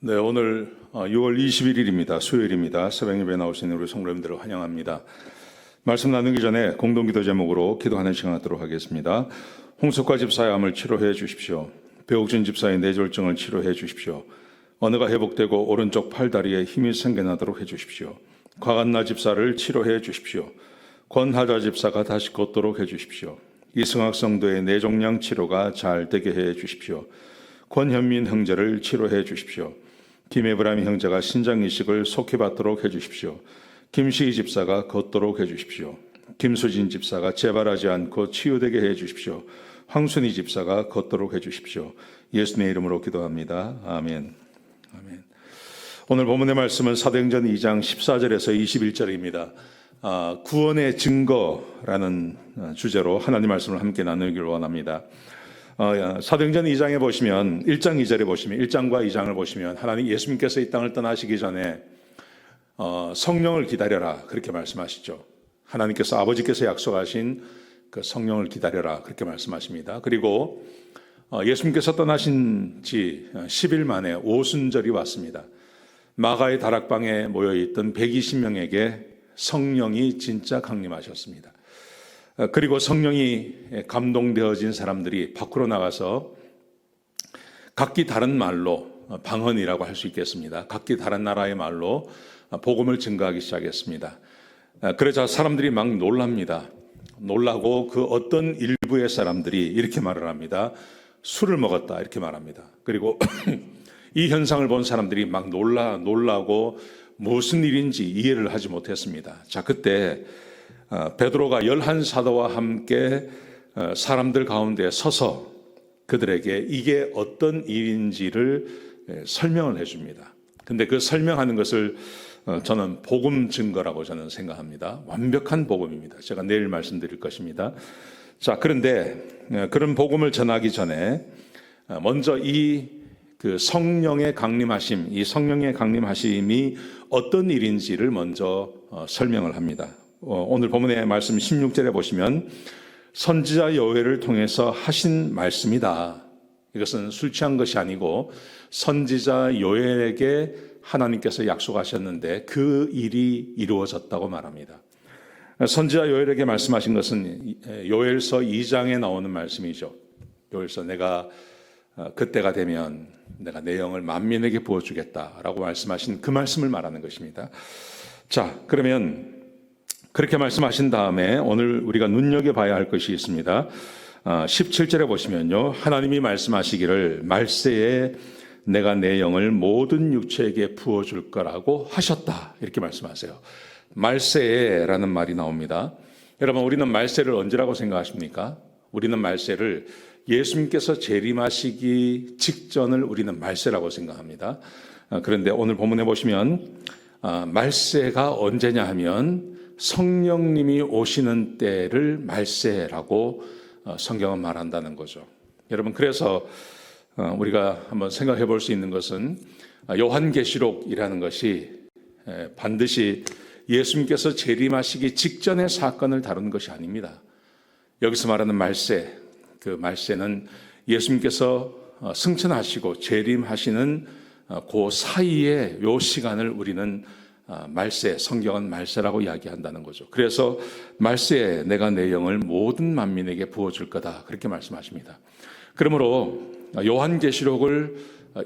네, 오늘 6월 21일입니다. 수요일입니다. 새벽 예배 나오신 우리 성도님들을 환영합니다. 말씀 나누기 전에 공동기도 제목으로 기도하는 시간 갖도록 하겠습니다. 홍석화 집사의 암을 치료해 주십시오. 배옥진 집사의 뇌졸중을 치료해 주십시오. 언어가 회복되고 오른쪽 팔다리에 힘이 생겨나도록 해 주십시오. 과간나 집사를 치료해 주십시오. 권하자 집사가 다시 걷도록 해 주십시오. 이승학 성도의 뇌종양 치료가 잘 되게 해 주십시오. 권현민 형제를 치료해 주십시오. 김에브라임 형제가 신장 이식을 속히 받도록 해주십시오. 김시희 집사가 걷도록 해주십시오. 김수진 집사가 재발하지 않고 치유되게 해주십시오. 황순희 집사가 걷도록 해주십시오. 예수님의 이름으로 기도합니다. 아멘. 아멘. 오늘 본문의 말씀은 사도행전 2장 14절에서 21절입니다. 구원의 증거라는 주제로 하나님 말씀을 함께 나누기를 원합니다. 사도행전 2장에 보시면 1장 2절에 보시면 1장과 2장을 보시면 하나님 예수님께서 이 땅을 떠나시기 전에 성령을 기다려라 그렇게 말씀하시죠. 하나님께서 아버지께서 약속하신 그 성령을 기다려라 그렇게 말씀하십니다. 그리고 예수님께서 떠나신 지 10일 만에 오순절이 왔습니다. 마가의 다락방에 모여있던 120명에게 성령이 진짜 강림하셨습니다. 그리고 성령이 감동되어진 사람들이 밖으로 나가서 각기 다른 말로, 방언이라고 할 수 있겠습니다. 각기 다른 나라의 말로 복음을 증거하기 시작했습니다. 그러자 사람들이 막 놀랍니다. 놀라고 그 어떤 일부의 사람들이 이렇게 말을 합니다. 술을 먹었다 이렇게 말합니다. 그리고 이 현상을 본 사람들이 막 놀라고 무슨 일인지 이해를 하지 못했습니다. 자, 그때 베드로가 11사도와 함께 사람들 가운데 서서 그들에게 이게 어떤 일인지를 설명을 해줍니다. 근데 그 설명하는 것을 저는 복음 증거라고 저는 생각합니다. 완벽한 복음입니다. 제가 내일 말씀드릴 것입니다. 자, 그런데 그런 복음을 전하기 전에 먼저 그 성령의 강림하심, 이 성령의 강림하심이 어떤 일인지를 먼저 설명을 합니다. 오늘 본문의 말씀 16절에 보시면 선지자 요엘을 통해서 하신 말씀이다. 이것은 술 취한 것이 아니고 선지자 요엘에게 하나님께서 약속하셨는데 그 일이 이루어졌다고 말합니다. 선지자 요엘에게 말씀하신 것은 요엘서 2장에 나오는 말씀이죠. 요엘서 내가 그때가 되면 내가 내 영을 만민에게 부어주겠다라고 말씀하신 그 말씀을 말하는 것입니다. 자, 그러면 그렇게 말씀하신 다음에 오늘 우리가 눈여겨봐야 할 것이 있습니다. 17절에 보시면요. 하나님이 말씀하시기를 말세에 내가 내 영을 모든 육체에게 부어줄 거라고 하셨다. 이렇게 말씀하세요. 말세에라는 말이 나옵니다. 여러분, 우리는 말세를 언제라고 생각하십니까? 우리는 말세를 예수님께서 재림하시기 직전을 우리는 말세라고 생각합니다. 그런데 오늘 본문에 보시면 말세가 언제냐 하면 성령님이 오시는 때를 말세라고 성경은 말한다는 거죠. 여러분, 그래서 우리가 한번 생각해 볼 수 있는 것은 요한계시록이라는 것이 반드시 예수님께서 재림하시기 직전의 사건을 다루는 것이 아닙니다. 여기서 말하는 말세, 그 말세는 예수님께서 승천하시고 재림하시는 그 사이에 요 시간을 우리는 말세, 성경은 말세라고 이야기한다는 거죠. 그래서 말세에 내가 내 영을 모든 만민에게 부어줄 거다 그렇게 말씀하십니다. 그러므로 요한계시록을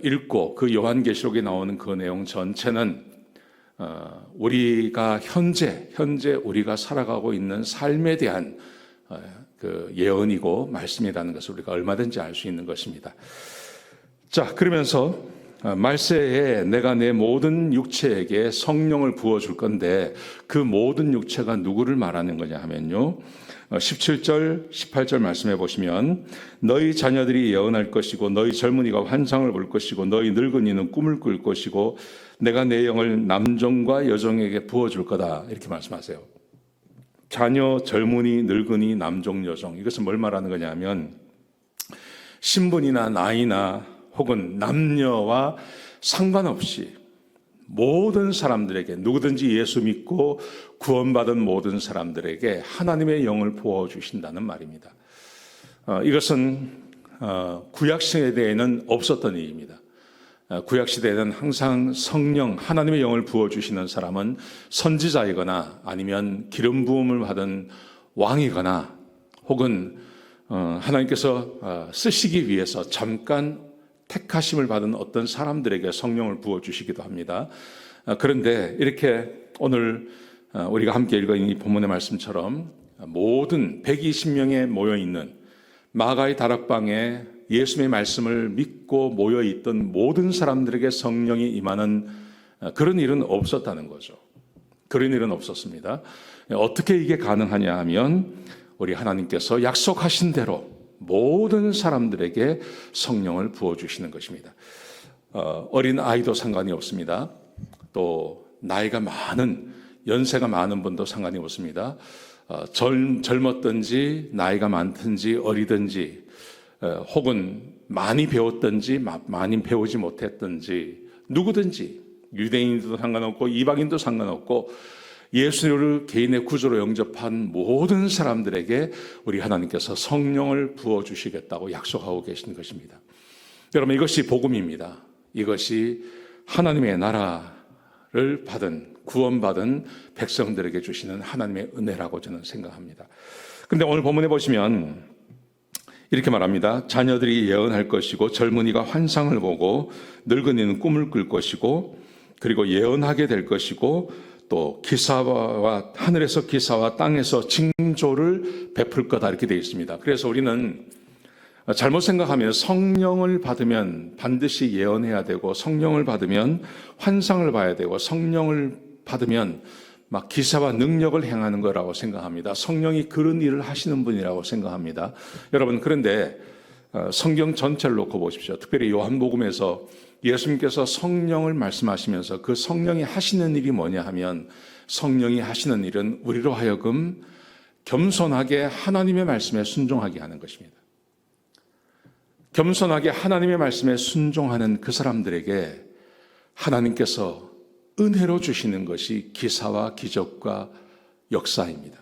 읽고 그 요한계시록에 나오는 그 내용 전체는 우리가 현재 우리가 살아가고 있는 삶에 대한 그 예언이고 말씀이라는 것을 우리가 얼마든지 알 수 있는 것입니다. 자, 그러면서 말세에 내가 내 모든 육체에게 성령을 부어줄 건데 그 모든 육체가 누구를 말하는 거냐 하면요. 17절, 18절 말씀해 보시면 너희 자녀들이 예언할 것이고 너희 젊은이가 환상을 볼 것이고 너희 늙은이는 꿈을 꿀 것이고 내가 내 영을 남종과 여종에게 부어줄 거다 이렇게 말씀하세요. 자녀, 젊은이, 늙은이, 남종, 여종 이것은 뭘 말하는 거냐 하면 신분이나 나이나 혹은 남녀와 상관없이 모든 사람들에게 누구든지 예수 믿고 구원받은 모든 사람들에게 하나님의 영을 부어주신다는 말입니다. 이것은 구약 시대에는 없었던 일입니다. 구약 시대에는 항상 성령, 하나님의 영을 부어주시는 사람은 선지자이거나 아니면 기름 부음을 받은 왕이거나 혹은 하나님께서 쓰시기 위해서 잠깐 택하심을 받은 어떤 사람들에게 성령을 부어주시기도 합니다. 그런데 이렇게 오늘 우리가 함께 읽은 이 본문의 말씀처럼 모든 120명에 모여있는 마가의 다락방에 예수님의 말씀을 믿고 모여있던 모든 사람들에게 성령이 임하는 그런 일은 없었다는 거죠. 그런 일은 없었습니다. 어떻게 이게 가능하냐 하면 우리 하나님께서 약속하신 대로 모든 사람들에게 성령을 부어주시는 것입니다. 어린 아이도 상관이 없습니다. 또 나이가 많은, 연세가 많은 분도 상관이 없습니다. 젊었든지 나이가 많든지 어리든지 혹은 많이 배웠든지 많이 배우지 못했든지 누구든지 유대인도 상관없고 이방인도 상관없고 예수를 개인의 구주로 영접한 모든 사람들에게 우리 하나님께서 성령을 부어주시겠다고 약속하고 계신 것입니다. 여러분, 이것이 복음입니다. 이것이 하나님의 나라를 받은, 구원받은 백성들에게 주시는 하나님의 은혜라고 저는 생각합니다. 그런데 오늘 본문에 보시면 이렇게 말합니다. 자녀들이 예언할 것이고 젊은이가 환상을 보고 늙은이는 꿈을 꿀 것이고 그리고 예언하게 될 것이고 또 기사와 하늘에서 기사와 땅에서 징조를 베풀 거다 이렇게 되어 있습니다. 그래서 우리는 잘못 생각하면 성령을 받으면 반드시 예언해야 되고 성령을 받으면 환상을 봐야 되고 성령을 받으면 막 기사와 능력을 행하는 거라고 생각합니다. 성령이 그런 일을 하시는 분이라고 생각합니다. 여러분, 그런데 성경 전체를 놓고 보십시오. 특별히 요한복음에서 예수님께서 성령을 말씀하시면서 그 성령이 하시는 일이 뭐냐 하면 성령이 하시는 일은 우리로 하여금 겸손하게 하나님의 말씀에 순종하게 하는 것입니다. 겸손하게 하나님의 말씀에 순종하는 그 사람들에게 하나님께서 은혜로 주시는 것이 기사와 기적과 역사입니다.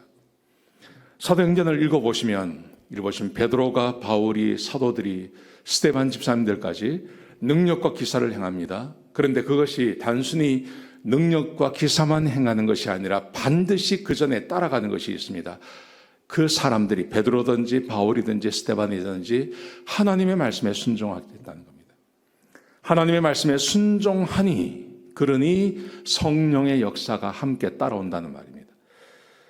사도행전을 읽어보시면 베드로가, 바울이, 사도들이, 스데반 집사님들까지 능력과 기사를 행합니다. 그런데 그것이 단순히 능력과 기사만 행하는 것이 아니라 반드시 그 전에 따라가는 것이 있습니다. 그 사람들이 베드로든지 바울이든지 스데반이든지 하나님의 말씀에 순종하게 됐다는 겁니다. 하나님의 말씀에 순종하니 그러니 성령의 역사가 함께 따라온다는 말입니다.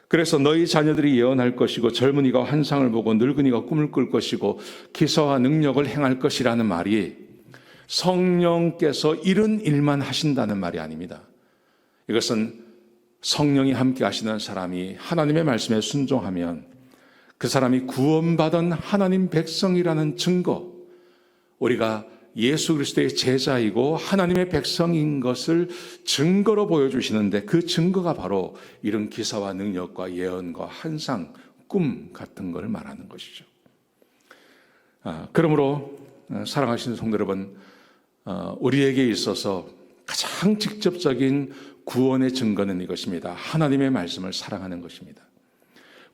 그래서 너희 자녀들이 예언할 것이고 젊은이가 환상을 보고 늙은이가 꿈을 꿀 것이고 기사와 능력을 행할 것이라는 말이 성령께서 이런 일만 하신다는 말이 아닙니다. 이것은 성령이 함께 하시는 사람이 하나님의 말씀에 순종하면 그 사람이 구원받은 하나님 백성이라는 증거, 우리가 예수 그리스도의 제자이고 하나님의 백성인 것을 증거로 보여주시는데 그 증거가 바로 이런 기사와 능력과 예언과 환상, 꿈 같은 걸 말하는 것이죠. 그러므로 사랑하시는 성도 여러분, 우리에게 있어서 가장 직접적인 구원의 증거는 이것입니다. 하나님의 말씀을 사랑하는 것입니다.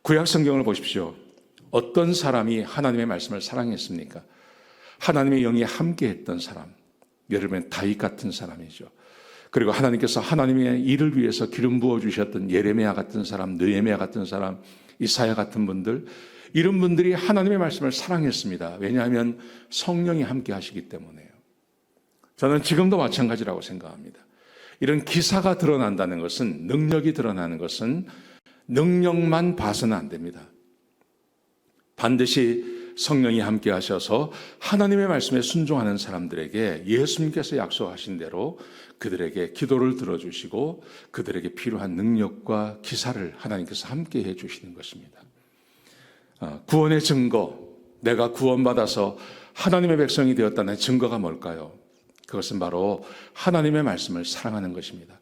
구약 성경을 보십시오. 어떤 사람이 하나님의 말씀을 사랑했습니까? 하나님의 영이 함께했던 사람, 예를 들면 다윗 같은 사람이죠. 그리고 하나님께서 하나님의 일을 위해서 기름 부어주셨던 예레미야 같은 사람, 느헤미야 같은 사람, 이사야 같은 분들, 이런 분들이 하나님의 말씀을 사랑했습니다. 왜냐하면 성령이 함께 하시기 때문에요. 저는 지금도 마찬가지라고 생각합니다. 이런 기사가 드러난다는 것은, 능력이 드러나는 것은 능력만 봐서는 안 됩니다. 반드시 성령이 함께 하셔서 하나님의 말씀에 순종하는 사람들에게 예수님께서 약속하신 대로 그들에게 기도를 들어주시고 그들에게 필요한 능력과 기사를 하나님께서 함께 해주시는 것입니다. 구원의 증거, 내가 구원받아서 하나님의 백성이 되었다는 증거가 뭘까요? 그것은 바로 하나님의 말씀을 사랑하는 것입니다.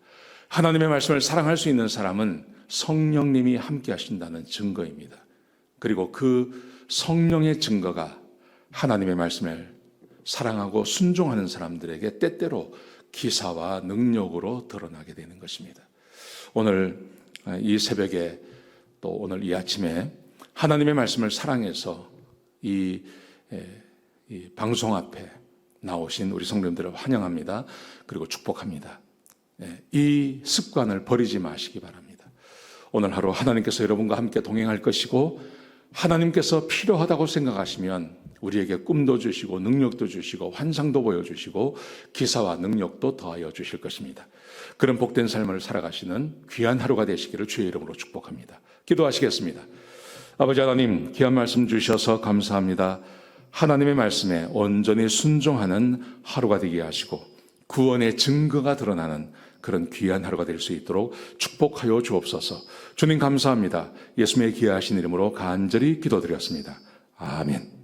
하나님의 말씀을 사랑할 수 있는 사람은 성령님이 함께 하신다는 증거입니다. 그리고 그 성령의 증거가 하나님의 말씀을 사랑하고 순종하는 사람들에게 때때로 기사와 능력으로 드러나게 되는 것입니다. 오늘 이 새벽에 또 오늘 이 아침에 하나님의 말씀을 사랑해서 이 방송 앞에 나오신 우리 성도님들을 환영합니다. 그리고 축복합니다. 이 습관을 버리지 마시기 바랍니다. 오늘 하루 하나님께서 여러분과 함께 동행할 것이고 하나님께서 필요하다고 생각하시면 우리에게 꿈도 주시고 능력도 주시고 환상도 보여주시고 기사와 능력도 더하여 주실 것입니다. 그런 복된 삶을 살아가시는 귀한 하루가 되시기를 주의 이름으로 축복합니다. 기도하시겠습니다. 아버지 하나님, 귀한 말씀 주셔서 감사합니다. 하나님의 말씀에 온전히 순종하는 하루가 되게 하시고 구원의 증거가 드러나는 그런 귀한 하루가 될 수 있도록 축복하여 주옵소서. 주님 감사합니다. 예수님의 귀하신 이름으로 간절히 기도드렸습니다. 아멘.